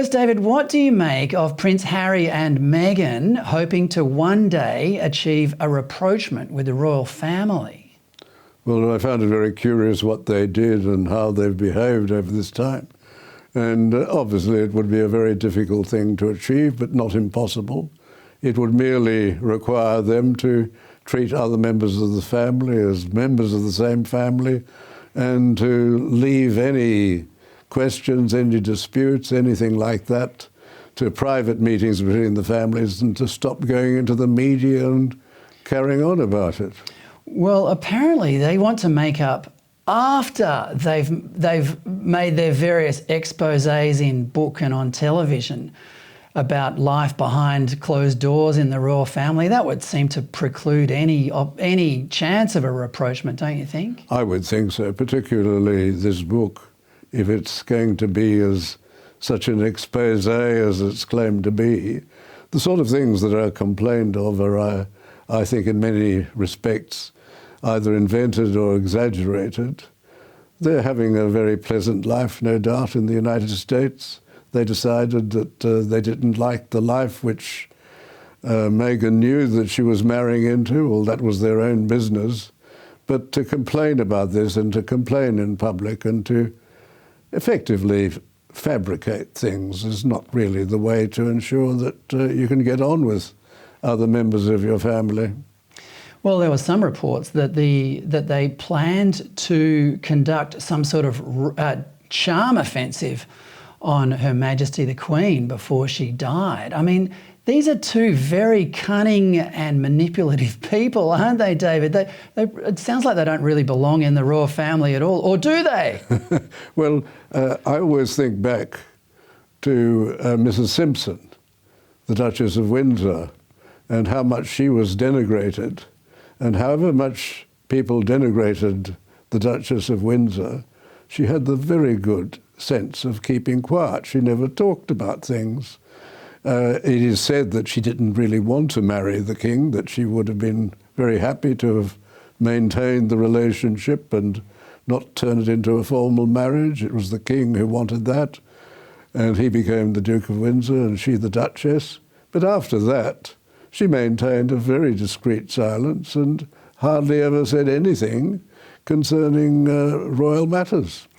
First, David, what do you make of Prince Harry and Meghan hoping to one day achieve a rapprochement with the royal family? Well, I found it very curious what they did and how they've behaved over this time. And obviously it would be a very difficult thing to achieve, but not impossible. It would merely require them to treat other members of the family as members of the same family and to leave any questions, any disputes, anything like that to private meetings between the families and to stop going into the media and carrying on about it. Well, apparently they want to make up after they've made their various exposés in book and on television about life behind closed doors in the royal family. That would seem to preclude any chance of a rapprochement, don't you think? I would think so, particularly this book, if it's going to be as such an exposé as it's claimed to be. The sort of things that are complained of are, I think, in many respects, either invented or exaggerated. They're having a very pleasant life, no doubt, in the United States. They decided that they didn't like the life which Meghan knew that she was marrying into. Well, that was their own business. But to complain about this and to complain in public and to effectively fabricate things is not really the way to ensure that you can get on with other members of your family. Well, there were some reports that they planned to conduct some sort of charm offensive on Her Majesty the Queen before she died. I mean, these are two very cunning and manipulative people, aren't they, David? It sounds like they don't really belong in the royal family at all, or do they? Well, I always think back to Mrs. Simpson, the Duchess of Windsor, and how much she was denigrated. And however much people denigrated the Duchess of Windsor, she had the very good sense of keeping quiet. She never talked about things. It is said that she didn't really want to marry the king, that she would have been very happy to have maintained the relationship and not turn it into a formal marriage. It was the king who wanted that, and he became the Duke of Windsor and she the Duchess. But after that, she maintained a very discreet silence and hardly ever said anything concerning royal matters.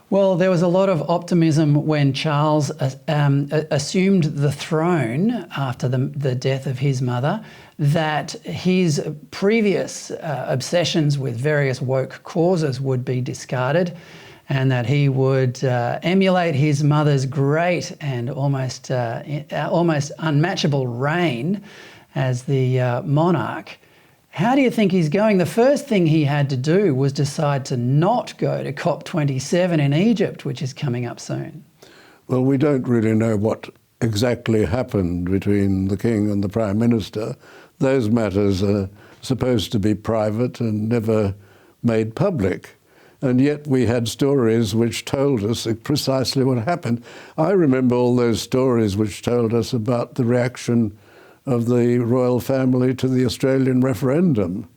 Well, there was a lot of optimism when Charles assumed the throne after the death of his mother, that his previous obsessions with various woke causes would be discarded and that he would emulate his mother's great and almost unmatchable reign as the monarch. How do you think he's going? The first thing he had to do was decide to not go to COP27 in Egypt, which is coming up soon. Well, we don't really know what exactly happened between the King and the Prime Minister. Those matters are supposed to be private and never made public. And yet we had stories which told us precisely what happened. I remember all those stories which told us about the reaction of the royal family to the Australian referendum.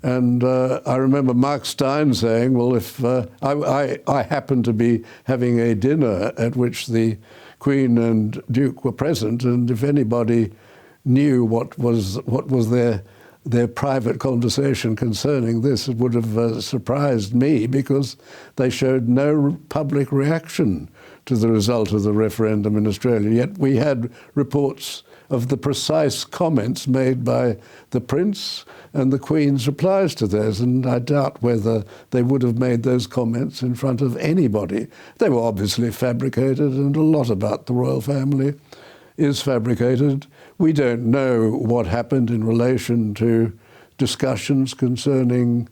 And I remember Mark Stein saying, well, if I happened to be having a dinner at which the Queen and Duke were present, and if anybody knew what was their private conversation concerning this, it would have surprised me, because they showed no public reaction to the result of the referendum in Australia. Yet we had reports of the precise comments made by the Prince and the Queen's replies to those, and I doubt whether they would have made those comments in front of anybody. They were obviously fabricated, and a lot about the royal family is fabricated. We don't know what happened in relation to discussions concerning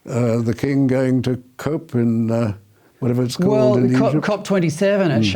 the King going to COP in whatever it's called in Egypt. COP27 at